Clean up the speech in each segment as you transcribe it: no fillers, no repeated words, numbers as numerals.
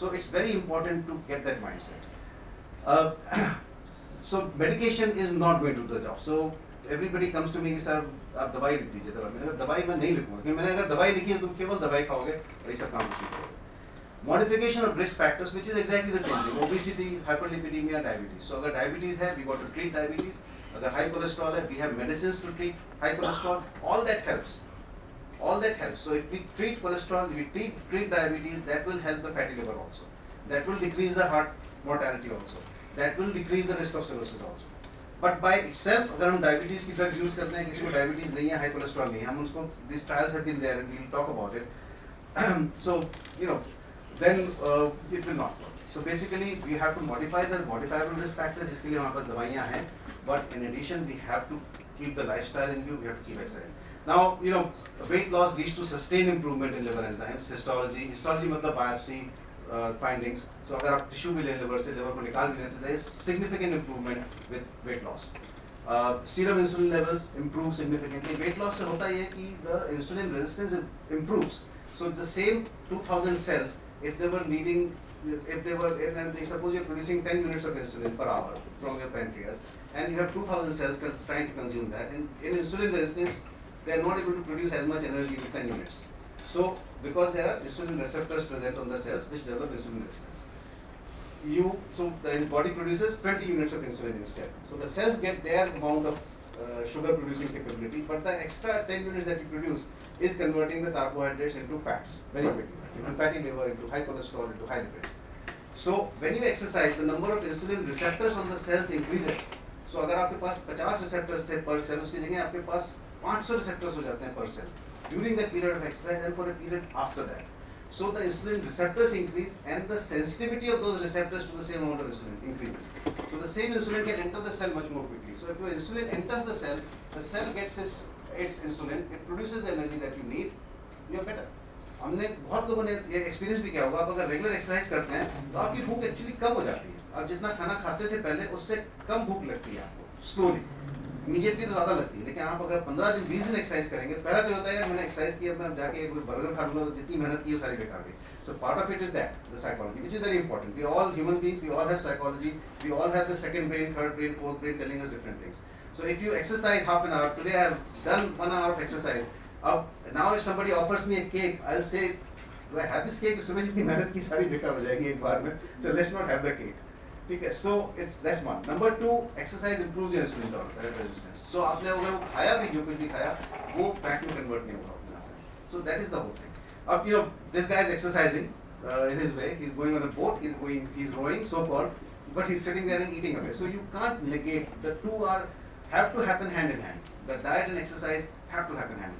So it's very important to get that mindset. So medication is not going to do the job. So everybody comes to me कि sir आप दवाई लिख दीजिए दवाई. मैंने कहा दवाई मैं नहीं लिखूँगा क्योंकि मैंने अगर दवाई लिखी है तुम केवल दवाई खाओगे ऐसा काम कुछ नहीं करोगे. Modification of risk factors, which is exactly the same thing. Obesity, hyperlipidemia, diabetes. So अगर diabetes है, we got to treat diabetes. अगर high cholesterol है, we have medicines to treat high cholesterol. All that helps. All that helps. So if we treat cholesterol, if we treat diabetes, that will help the fatty liver also. That will decrease the heart mortality also. That will decrease the risk of cirrhosis also. But by itself, अगर हम diabetes की drugs use करते हैं, किसी को diabetes नहीं है, high cholesterol नहीं है, हम उसको these trials have been there and we'll talk about it. So then it will not work. So basically, we have to modify the modifiable risk factors. जिसके लिए हमारे पास दवाइयाँ हैं. But in addition, we have to keep the lifestyle in view. We have to keep exercise. Now, weight loss leads to sustained improvement in liver enzymes. Histology मतलब biopsy findings. So अगर आप tissue भी ले liver से liver को निकाल भी लेते हैं, there is significant improvement with weight loss. Serum insulin levels improve significantly. Weight loss से होता ये कि the insulin resistance improves. So the same 2,000 cells, if they were and suppose you're producing 10 units of insulin per hour from your pancreas, and you have 2,000 cells trying to consume that, and in insulin resistance, they are not able to produce as much energy with 10 units. So, because there are insulin receptors present on the cells which develop insulin resistance. So the body produces 20 units of insulin instead. So the cells get their amount of sugar producing capability, but the extra 10 units that you produce is converting the carbohydrates into fats very quickly, into fatty liver, into high cholesterol, into high lipids. So when you exercise, the number of insulin receptors on the cells increases. So अगर आपके पास 50 receptors थे per cell, उसकी जगह आपके पास 500 receptors हो जाते हैं per cell during that period of exercise and for a period after that. So the insulin receptors increase and the sensitivity of those receptors to the same amount of insulin increases. So the same insulin can enter the cell much more quickly. So if your insulin enters the cell gets its insulin, it produces the energy that you need, you are better. हमने बहुत लोगों ने ये experience भी किया होगा. आप अगर रेगुलर एक्सरसाइज करते हैं तो आपकी भूख एक्चुअली कम हो जाती है. आप जितना खाना खाते थे पहले उससे कम भूख लगती है आपको स्लोली. इमीडिएटली तो ज़्यादा लगती है, लेकिन आप अगर 15 दिन 20 दिन एक्सरसाइज करेंगे तो पहला तो होता है यार मैंने एक्सरसाइज किया, मैं जाके कोई बर्गर खा लूँगा तो जितनी मेहनत की वो सारी बेकार गई. So part of it is that the psychology, which is very important. We all human beings, we all have psychology. We all have the second brain, third brain, fourth brain telling us different things. So if you exercise half an hour, today I have done 1 hour of exercise. Now if somebody offers me a cake, I'll say, do I have this cake? सुबह जितनी मेहनत की सारी बेकार हो जाएगी एक बार में. So let's not have the cake. ठीक है. So that's one. Number 2, exercise improves your insulin resistance. So आपने अगर वो खाया भी जो कुछ भी खाया वो फैट में कन्वर्ट नहीं होगा उतना से. So that is the whole thing. This guy is exercising in his way. He's going on a boat. He's rowing, so-called, but he's sitting there and eating away. So you can't negate. The two have to happen hand in hand. The diet and exercise have to happen hand in hand.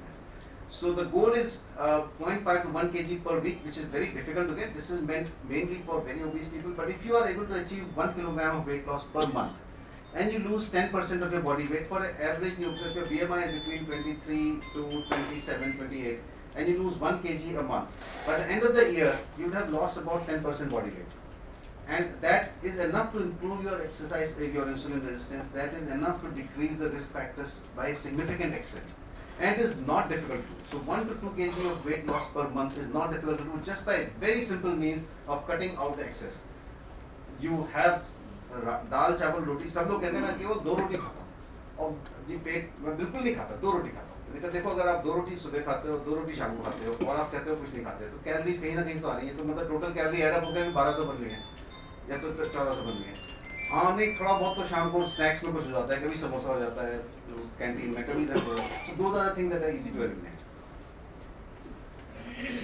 So the goal is 0.5 to 1 kg per week, which is very difficult to get. This is meant mainly for very obese people. But if you are able to achieve 1 kilogram of weight loss per month, and you lose 10% of your body weight, for an average, you observe your BMI is between 23 to 27, 28, and you lose 1 kg a month. By the end of the year, you would have lost about 10% body weight. And that is enough to improve your exercise, your insulin resistance. That is enough to decrease the risk factors by a significant extent. And it is not difficult to do. So 1 to 2 kg of weight loss per month is not difficult to do just by very simple means of cutting out the excess. You have दाल चावल रोटी. सब लोग कहते हैं मैं केवल 2 रोटी खाता हूँ और जी पेट मैं बिल्कुल नहीं खाता, 2 रोटी खाता हूँ. लेकिन देखो अगर आप 2 रोटी सुबह खाते हो, 2 रोटी शाम को खाते हो और आप कहते हो कुछ नहीं खाते, तो कैलोरीज कहीं ना कहीं तो आ रही है. तो मतलब टोटल कैलोरी ऐड अप होकर 1200 बन रही है या तो 1400 बन रही है. हाँ नहीं, थोड़ा बहुत तो शाम को स्नैक्स में कुछ हो जाता है, कभी समोसा हो जाता है कैंटीन में, कभी इधर. So those are the things that are easy to eliminate.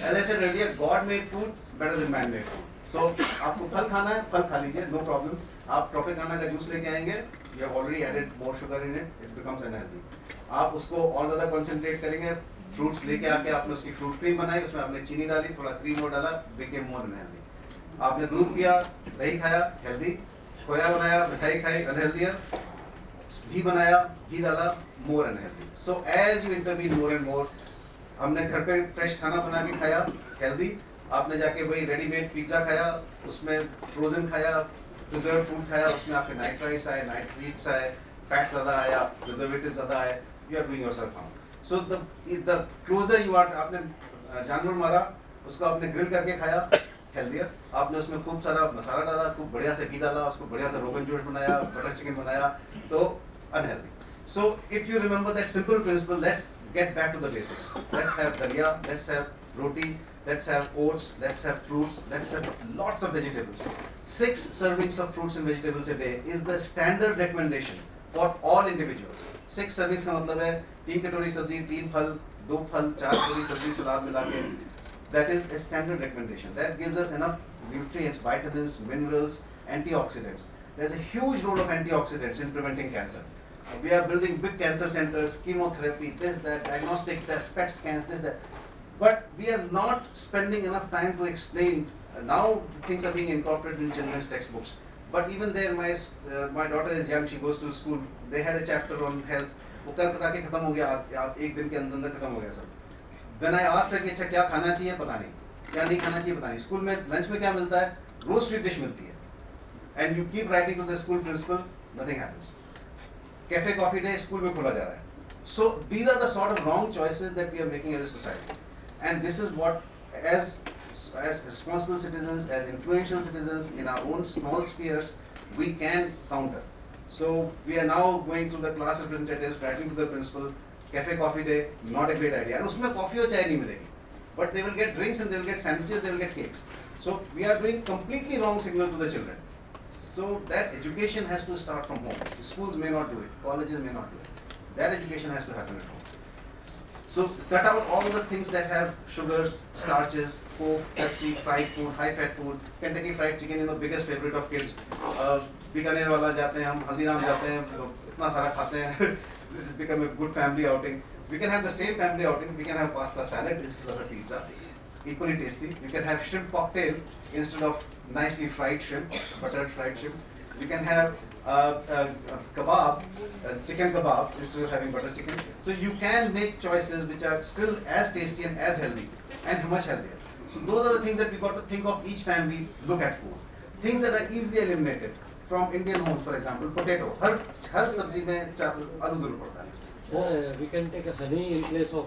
As I said earlier, God made food better than man made food. So आपको फल खाना है, फल खा लीजिए, no problem. आप ट्रोपिकाना का जूस लेके आएंगे, you have already added more sugar in it, it becomes unhealthy. आप उसको और ज़्यादा concentrate करेंगे, फ्रूट्स लेके आके आपने उसकी फ्रूट क्रीम बनाई, उसमें आपने चीनी डाली, थोड़ा क्रीम और डाला, became more unhealthy. आपने दूध पिया, दही खाया, healthy. खोया बनाया, मिठाई खाई, unhealthier. घी बनाया, घी डाला, more unhealthy. So as you intervene more and more, हमने घर पे फ्रेश खाना बना के खाया, healthy. आपने जाके वही रेडीमेड पिज्जा खाया, उसमें फ्रोजन खाया, प्रिजर्व फूड खाया, उसमें आपके नाइट्राइट्स आए, नाइट्रेट्स आए, फैट्स ज़्यादा आया, प्रिजर्वेटिव ज़्यादा आए. You are doing yourself harm. So the closer you are, आपने जानवर मारा, उसको आपने ग्रिल करके खाया, healthier. आपने उसमें खूब सारा मसाला डाला, खूब बढ़िया से घी डाला, उसको बढ़िया से रोगन जोश बनाया, बटर चिकन बनाया, तो unhealthy. So if you remember that simple principle, let's get back to the basics. Let's have dalia, let's have roti, let's have oats, let's have fruits, let's have lots of vegetables. 6 servings of fruits and vegetables a day is the standard recommendation for all individuals. 6 servings का मतलब है 3 कटोरी सब्जी, 3 फल, 2 फल, 4 कटोरी सब्जी सलाद मिला के. That is a standard recommendation. That gives us enough nutrients, vitamins, minerals, antioxidants. There's a huge role of antioxidants in preventing cancer. We are building big cancer centers, chemotherapy, this, that, diagnostic tests, PET scans, this, that. But we are not spending enough time to explain. Now things are being incorporated in children's textbooks. But even there, my daughter is young, she goes to school. They had a chapter on health. वो कर करा के खत्म हो गया, एक दिन के अंदर खत्म हो गया सब. When I asked her कि अच्छा क्या खाना चाहिए पता नहीं, क्या नहीं खाना चाहिए पता नहीं. स्कूल में लंच में क्या मिलता है? रोज स्वीट डिश मिलती है. And you keep writing to the school principal, nothing happens. Cafe coffee day school में खोला जा रहा है. So these are the sort of wrong choices that we are making as a society. And this is what, as responsible citizens, as influential citizens in our own small spheres, we can counter. So we are now going through the class representatives, writing to the principal. Cafe coffee day, not a great idea. And उसमें coffee और चाय नहीं मिलेगी. But they will get drinks and they will get sandwiches, they will get cakes. So we are doing completely wrong signal to the children. So that education has to start from home. Schools may not do it, colleges may not do it. That education has to happen at home. So cut out all the things that have sugars, starches, Coke, Pepsi, fried food, high-fat food. Kentucky Fried Chicken is the biggest favorite of kids. Bikaner वाला जाते हैं हम, हल्दीराम जाते हैं, इतना सारा खाते हैं. It's become a good family outing. We can have the same family outing. We can have pasta salad instead of a pizza. Equally tasty. You can have shrimp cocktail instead of nicely fried shrimp, buttered fried shrimp. We can have kebab, chicken kebab instead of having butter chicken. So you can make choices which are still as tasty and as healthy and much healthier. So those are the things that we got to think of each time we look at food. Things that are easily eliminated. From Indian homes, for example, potato. हर सब्जी में आलू जरूर पड़ता है. So we can take a honey in place of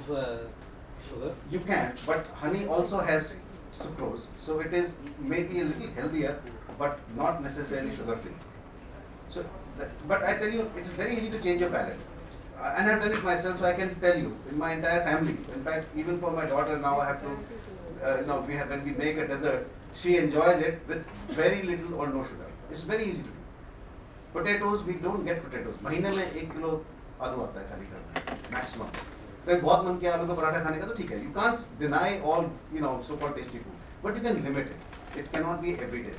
sugar. You can, but honey also has sucrose, so it is maybe a little healthier, but not necessarily sugar-free. So, but I tell you, it's very easy to change your palate. And I've done it myself, so I can tell you, in my entire family. In fact, even for my daughter now, I have to, when we make a dessert, she enjoys it with very little or no sugar. It's very easy to do. Potatoes, we don't get potatoes. महीने में 1 kilo आलू आता है खाली घर में, maximum. तो बहुत मन किया आलू का पराठा खाने का तो ठीक है. You can't deny all, so-called tasty food, but you can limit it. It cannot be every day.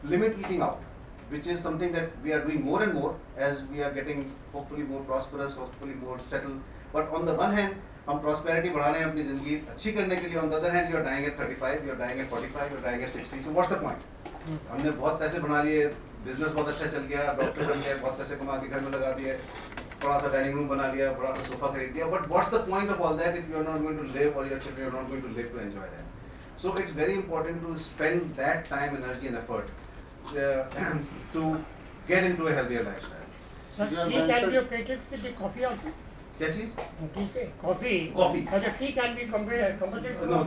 Limit eating out, which is something that we are doing more and more as we are getting hopefully more prosperous, hopefully more settled. But on the one hand, हम prosperity बढ़ा रहे हैं अपनी ज़िंदगी अच्छी करने के लिए. On the other hand, you are dying at 35, you are dying at 45, you are dying at 60. So what's the point? हमने बहुत पैसे बना लिए, बिजनेस बहुत अच्छा चल गया, डॉक्टर बन गया, बहुत पैसे कमा के घर में लगा दिए, बड़ा सा डाइनिंग रूम बना लिया, बड़ा सा सोफा खरीद दिया. But what's the point of all that if you are not going to live, or your children are not going to live to enjoy that? So it's very important to spend that time, energy, and effort to get into a healthier lifestyle. Sir, tea can be operated with the coffee also. क्या चीज? Coffee. But the tea can be compensated. No,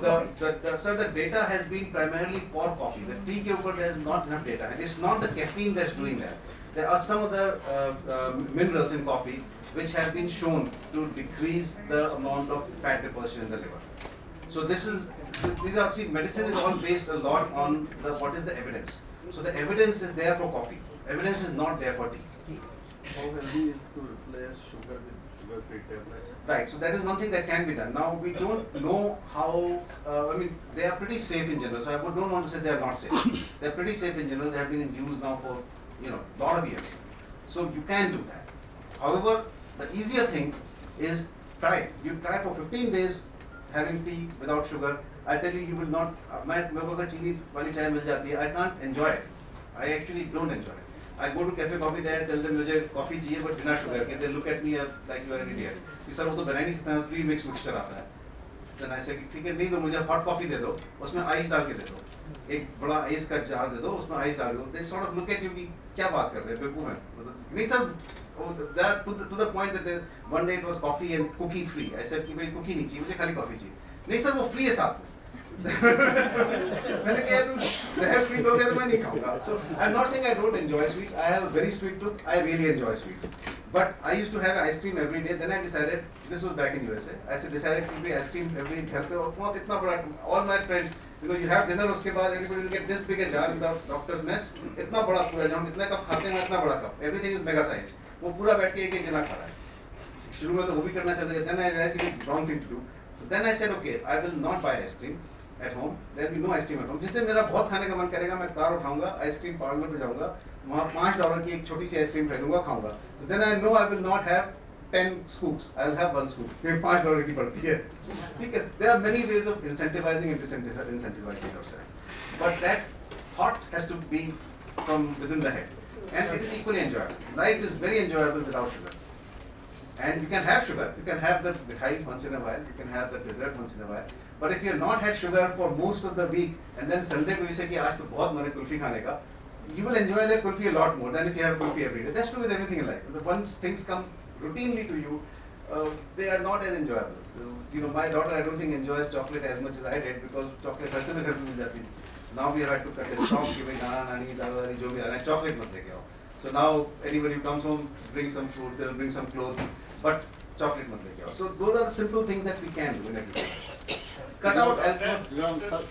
sir, the data has been primarily for coffee. The tea के ऊपर there is not enough data, and it's not the caffeine that's doing that. There are some other minerals in coffee which have been shown to decrease the amount of fat deposition in the liver. So medicine is all based a lot on what is the evidence. So the evidence is there for coffee. Evidence is not there for tea. How healthy is to replace sugar with sugar-free tablets? Right, so that is one thing that can be done. Now we don't know how, they are pretty safe in general, so I don't want to say they are not safe. They are pretty safe in general, they have been in use now for, lot of years. So you can do that. However, the easier thing is try it. You try for 15 days having tea without sugar. I tell you, you will not, मेरे को अगर चीनी वाली चाय मिल जाती है, I can't enjoy it. I actually don't enjoy it. I go to cafe coffee day, tell them मुझे coffee चाहिए but बिना sugar के. They look at me like you are an idiot. कि सर वो तो बना ही नहीं सकता, pre-mix mixture आता है. Then I say ठीक है, नहीं तो मुझे hot coffee दे दो, उसमें ice डाल के दे दो. एक बड़ा ice का jar दे दो, उसमें ice डाल दो. They sort of look at you कि क्या बात कर रहे हैं, बेवकूफ हैं. मतलब नहीं sir, that to the point that one day it was coffee and cookie free. I said कि भाई cookie नहीं चाहिए, मुझे खाली coffee चाहिए. नहीं सर वो free है साथ में. मैंने कहा तुम जहर फ्री दोगे तो मैं नहीं खाऊंगा. So I'm not saying I don't enjoy sweets. I have a very sweet tooth. I really enjoy sweets. But I used to have ice cream every day. Then I decided, this was back in USA. I decided to be ice cream every घर पे और बहुत इतना बड़ा. All my friends, you have dinner उसके बाद everybody will get this big a jar in the doctor's mess. इतना बड़ा पूरा जब हम इतना कप खाते हैं इतना बड़ा cup. Everything is mega size. वो पूरा बैठ के एक जना खा रहा है. शुरू में तो वो भी करना चाहता था. Then I realized it was wrong thing to do. So then I said, okay, I will not buy ice cream at home. There will be no ice cream at home. जिस दिन मेरा बहुत खाने का मन करेगा मैं कार उठाऊंगा, आइसक्रीम पार्लर पे जाऊंगा, वहाँ $5 की एक छोटी सी आइसक्रीम खरीदूंगा, खाऊंगा. So then I know I will not have 10 scoops. I will have 1 scoop. ये $5 की पड़ती है. ठीक है. There are many ways of incentivizing and disincentivizing yourself. But that thought has to be from within the head, and it is equally enjoyable. Life is very enjoyable without sugar. And you can have sugar, you can have the mithai once in a while, you can have the dessert once in a while. But if you have not had sugar for most of the week, and then Sunday को you say कि आज तो बहुत मन है कुल्फी खाने का, you will enjoy that kulfi a lot more than if you have kulfi every day. That's true with everything in life. Once things come routinely to you, they are not as enjoyable. My daughter I don't think enjoys chocolate as much as I did because chocolate हर समय घर में मिल जाती थी. Now we have had to cut a stop कि भाई नाना नानी दादा दादी जो भी आ रहे हैं chocolate मत लेके आओ. So now anybody who comes home brings some fruit, they'll bring some clothes, but chocolate mat leke aao. So those are the simple things that we can do in every day. Cut out alcohol.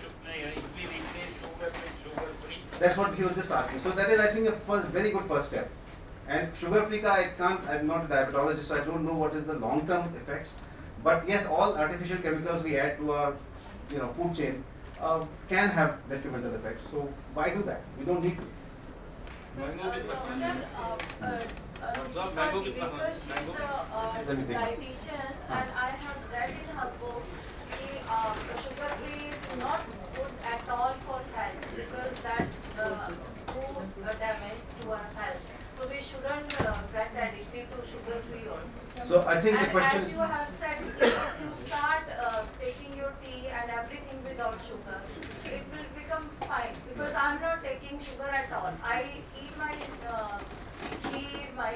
That's what he was just asking. So that is, I think, a very good first step. And sugar free ka I'm not a diabetologist, so I don't know what is the long-term effects. But yes, all artificial chemicals we add to our food chain can have detrimental effects. So why do that? We don't need to. She's a dietitian, and I have read in her book that sugar free is not good at all for health because that do damage to our health. So we shouldn't get addicted to sugar free also. So I think the And question as you have said, if you start taking your tea and everything without sugar, it will become fine because I'm not taking sugar at all. I eat my kheer, my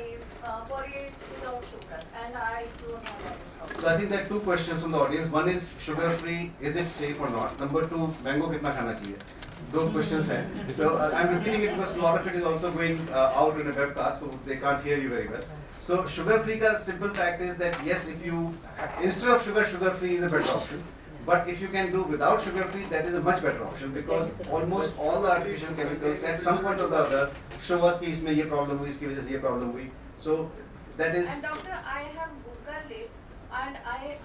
porridge without sugar, and I don't know about it. So I think there are two questions from the audience. One is sugar free, is it safe or not? Number two, mango कितना खाना चाहिए? दो questions हैं. So I'm repeating it because a lot of it is also going out in a webcast, so they can't hear you very well. So sugar free ka simple fact is that yes, if you instead of sugar free is a better option. But if you can do without sugar free, that is a much better option because almost all the artificial chemicals at some point or the other show us कि इसमें ये problem हुई, इसकी वजह से ये problem हुई. So that is. And doctor, I have Googled it, and I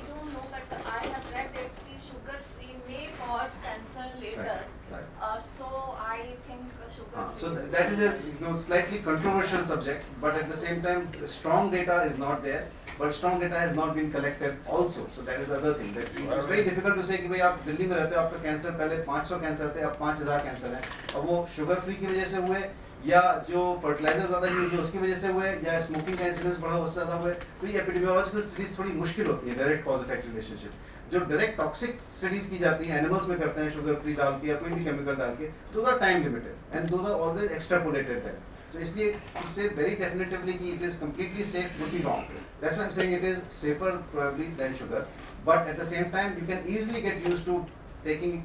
don't know, but I have read it that sugar free may cause cancer later. Right. So I think sugar free. So that is a slightly controversial subject, but at the same time, strong data is not there. But strong data has not been collected also. So that is the other thing. That it's very difficult to say कि भाई आप दिल्ली में रहते हो आपका cancer पहले 500 cancer थे अब 5000 कैंसर है. अब वो शुगर फ्री की वजह से हुए या जो फर्टिलाइजर ज़्यादा यूज हुए उसकी वजह से हुए या स्मोकिंग का इंसिडेंस बढ़ा उससे ज़्यादा हुए. तो ये एपिडेमियोलॉजिकल स्टडीज थोड़ी मुश्किल होती है डायरेक्ट कॉज इफेक्ट रिलेशनशिप. जो डायरेक्ट टॉक्सिक स्टडीज की जाती है एनिमल्स में करते हैं शुगर फ्री डाल के या कोई भी केमिकल डाल के, those are time limited and those are always extrapolated then. So इसलिए इससे very definitively कि it is completely safe would be wrong. That's why I'm saying it is safer probably than sugar. But at the same time, you can easily get used to taking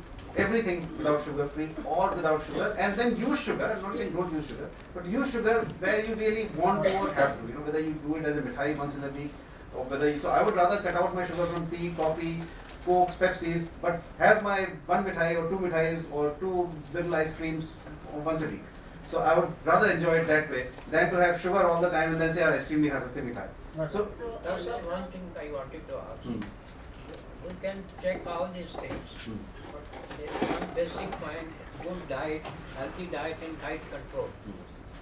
everything without sugar free or without sugar, and then use sugar. I'm not saying don't use sugar, but use sugar where you really want to or have to. Whether you do it as a mithai once in a week, or whether you. So I would rather cut out my sugar from tea, coffee, Cokes, Pepsis, but have my one mithai or two mithais or two little ice creams once a week. So I would rather enjoy it that way than to have sugar all the time and then say यार ice cream नहीं खा सकते मिठाई. So that's one thing I wanted to ask. We can check all these things, but there is one basic point: good diet, healthy diet, and diet control.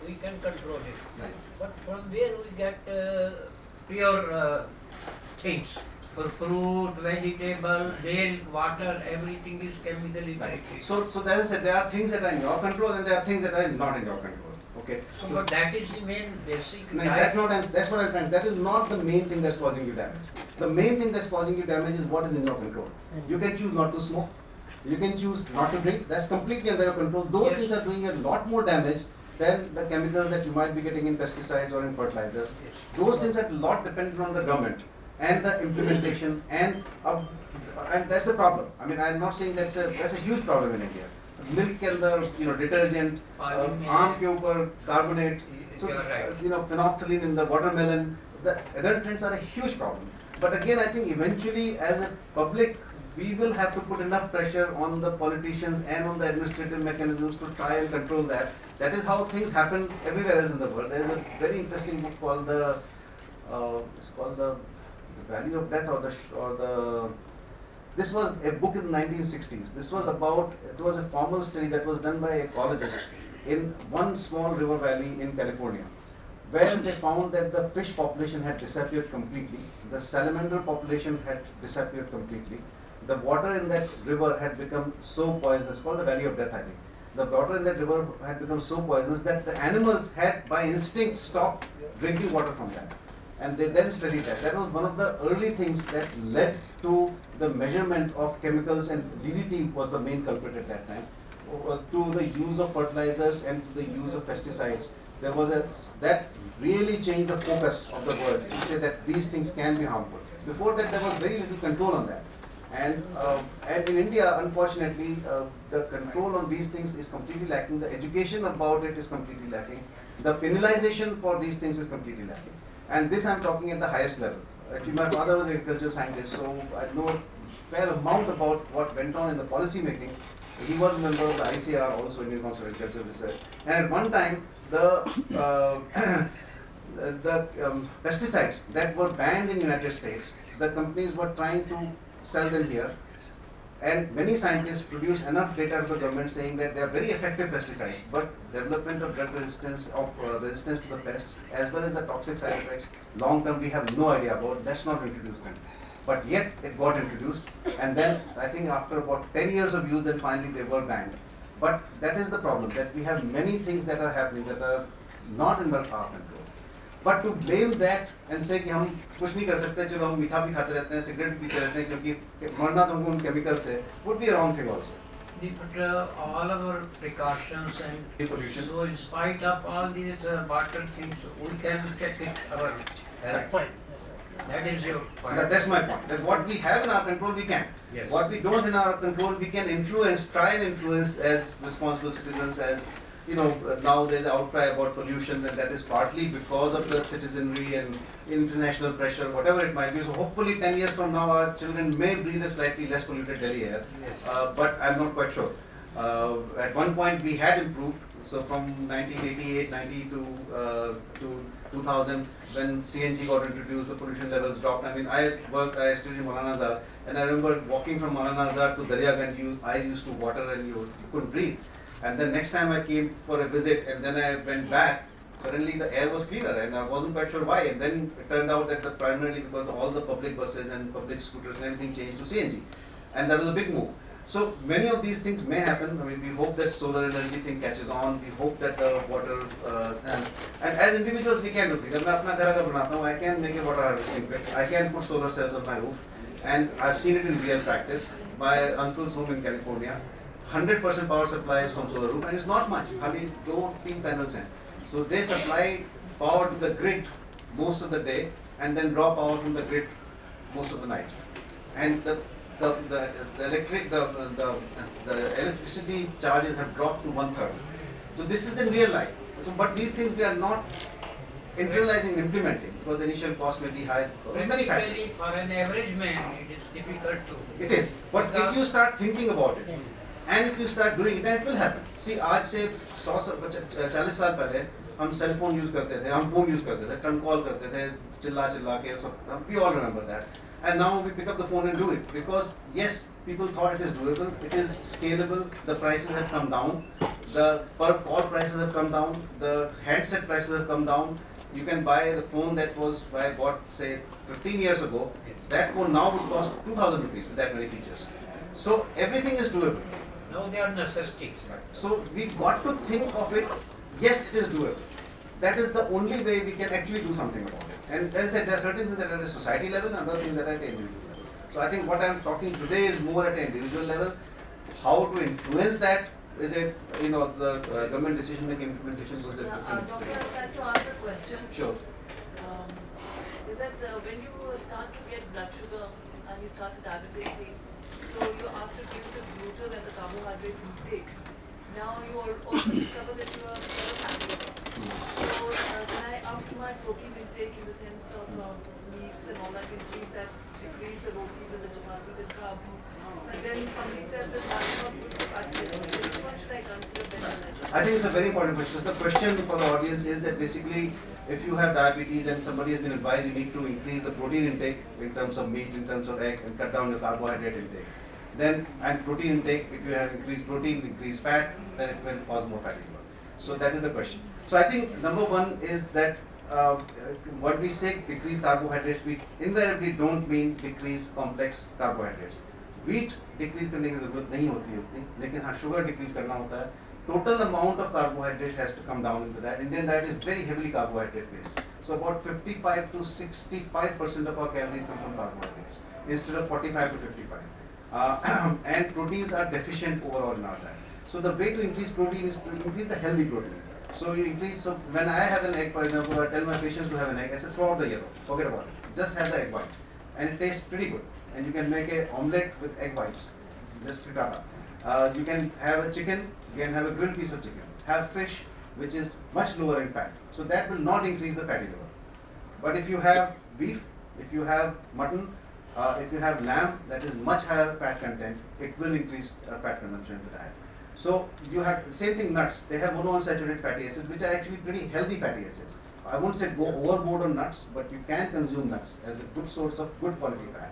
We can control it. Right. But from where we get pure things? For fruit, vegetable, milk, water, everything is chemically treated. So as I said, there are things that are in your control and there are things that are not in your control. Okay. So, but that is the main basic. No, that's what I'm trying. That is not the main thing that's causing you damage. The main thing that's causing you damage is what is in your control. You can choose not to smoke. You can choose not to drink. That's completely under your control. Those things are doing a lot more damage than the chemicals that you might be getting in pesticides or in fertilizers. Those things are a lot dependent on the government. and the implementation, and that's a problem. I mean, I'm not saying that's a huge problem in India. Milk के अंदर detergent, आम के ऊपर carbonate, so phenolphthalein in the watermelon, the adulterants are a huge problem. But again, I think eventually as a public, we will have to put enough pressure on the politicians and on the administrative mechanisms to try and control that. That is how things happen everywhere else in the world. There is a very interesting book called it's called the Value of Death, this was a book in the 1960s. This was it was a formal study that was done by an ecologist in one small river valley in California, where they found that the fish population had disappeared completely, the salamander population had disappeared completely, the water in that river had become so poisonous, called the Valley of Death, I think. The water in that river had become so poisonous that the animals had by instinct stopped drinking water from that. And they then studied that. That was one of the early things that led to the measurement of chemicals, and DDT was the main culprit at that time, to the use of fertilizers and to the use of pesticides. There was that really changed the focus of the world to say that these things can be harmful. Before that, there was very little control on that. And in India, unfortunately, the control on these things is completely lacking. The education about it is completely lacking. The penalization for these things is completely lacking. And this I'm talking at the highest level. Actually, my father was an agricultural scientist, so I know a fair amount about what went on in the policy making. He was a member of the ICR, also Indian Council of Agricultural Research. And at one time, the pesticides that were banned in the United States, the companies were trying to sell them here. And many scientists produce enough data to the government saying that they are very effective pesticides, but development of drug resistance, resistance to the pests, as well as the toxic side effects, long term we have no idea about. Let's not introduce them. But yet it got introduced, and then I think after about 10 years of use, then finally they were banned. But that is the problem, that we have many things that are happening that are not in our control. But to blame that and say कि हम कुछ नहीं कर सकते, चलो हम मीठा भी खाते रहते हैं, सिगरेट भी पीते रहते हैं, क्योंकि मरना तो हमको उन केमिकल से, would be a wrong thing also. But all our precautions and Depollution. so in spite of all these water things, we can check it our health. Fine. That is your point. That's my point. That what we have in our control, we can. Yes. What we don't in our control, we can influence, try and influence as responsible citizens, as now there's an outcry about pollution, and that is partly because of the citizenry and international pressure, whatever it might be. So hopefully 10 years from now, our children may breathe a slightly less polluted Delhi air, Yes. but I'm not quite sure. At one point we had improved, so from 1988, 90 to 2000, when CNG got introduced, the pollution levels dropped. I mean, I studied in Maulana Azhar, and I remember walking from Maulana Azhar to Daryaganj, eyes used to water and you couldn't breathe. And then next time I came for a visit, and then I went back, suddenly the air was cleaner, and I wasn't quite sure why. And then it turned out that primarily because all the public buses and public scooters and everything changed to CNG. And that was a big move. So many of these things may happen. I mean, we hope that solar energy thing catches on. We hope that the water, and as individuals we can do things. If I अपना घर अगर बनाता हूँ, I can make a water harvesting pit. I can put solar cells on my roof, and I've seen it in real practice. My uncle's home in California, 100% power supply is from solar roof, and it's not much. खाली 2-3 panels हैं. So they supply power to the grid most of the day, and then draw power from the grid most of the night. And the electricity charges have dropped to 1/3. So this is in real life. So, but these things we are not internalizing and implementing because the initial cost may be high. Many factors. For an average man, it is difficult to. It is. But if you start thinking about it, and if you start doing it, then it will happen. See, आज से 40 साल पहले हम cell phone use करते थे, हम phone use करते थे, ट्रंक कॉल करते थे, चिल्ला के सब. We all remember that. And now we pick up the phone and do it because yes, people thought it is doable, it is scalable, the prices have come down, the per call prices have come down, the handset prices have come down. You can buy the phone that I bought say 15 years ago, that phone now would cost 2,000 rupees with that many features. So everything is doable. Now they are necessities. So we got to think of it, yes it is doable. That is the only way we can actually do something about it. And as I said, there are certain things that are at a society level and other things that are at an individual level. So I think what I am talking today is more at an individual level. How to influence that, is it, the government decision making implementation was a different Doctor, I'd like to ask a question. Sure. is that when you start to get blood sugar and you start the diabetes, so you asked to reduce the glucose and the carbohydrate intake. Now you also discover that you are fatty liver. So when I upped my protein intake in the sense of meats and all that, decrease the rotis and the chapatis and carbs. And then somebody said that that's not good for fatty liver. So which one should I consider better? I think it's a very important question. The question for the audience is that basically, if you have diabetes and somebody has been advised you need to increase the protein intake in terms of meat, in terms of egg, and cut down your carbohydrate intake. Then, and protein intake, if you have increased protein, increased fat, then it will cause more fatty liver. So that is the question. So I think number one is that what we say decrease carbohydrates, we invariably don't mean decrease complex carbohydrates. Wheat decrease करने की ज़रूरत नहीं होती है उतनी, लेकिन हाँ sugar decrease करना होता है. Total amount of carbohydrates has to come down into that. Indian diet is very heavily carbohydrate based. So about 55 to 65% of our calories come from carbohydrates instead of 45 to 55. And proteins are deficient overall in our diet. So the way to increase protein is to increase the healthy protein. So you increase, so when I have an egg, for example, I tell my patients to have an egg, I say throw out the yellow, forget about it. Just have the egg white. And it tastes pretty good. And you can make an omelette with egg whites, just frittata. You can have a chicken, you can have a grilled piece of chicken. Have fish, which is much lower in fat. So that will not increase the fatty liver. But if you have beef, if you have mutton, if you have lamb that is much higher fat content, it will increase fat consumption in the diet. So you have same thing nuts. They have monounsaturated fatty acids, which are actually pretty healthy fatty acids. I won't say go overboard on nuts, but you can consume nuts as a good source of good quality fat.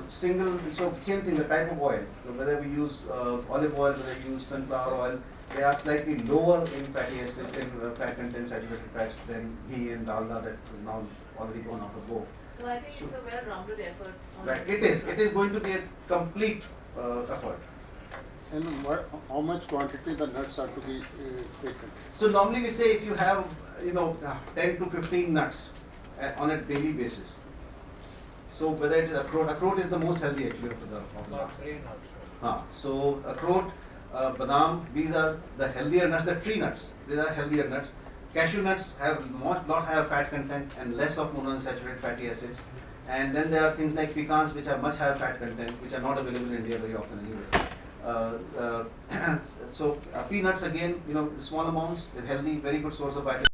So same thing, the type of oil. So whether we use olive oil, whether we use sunflower oil, they are slightly lower in fatty acid, in fat content, saturated fats than ghee and dalda that is now already gone out of vogue. So I think it's a well-rounded effort. Right, it is. It is going to be a complete effort. And how much quantity the nuts are to be taken? So normally we say if you have 10 to 15 nuts on a daily basis. So whether it is akroat is the most healthy actually of the nuts. So akroat, badam, these are the healthier nuts, the tree nuts. These are healthier nuts. Cashew nuts have lot higher fat content and less of monounsaturated fatty acids. And then there are things like pecans, which are much higher fat content, which are not available in India very often anyway. So peanuts again, small amounts is healthy, very good source of vitamin.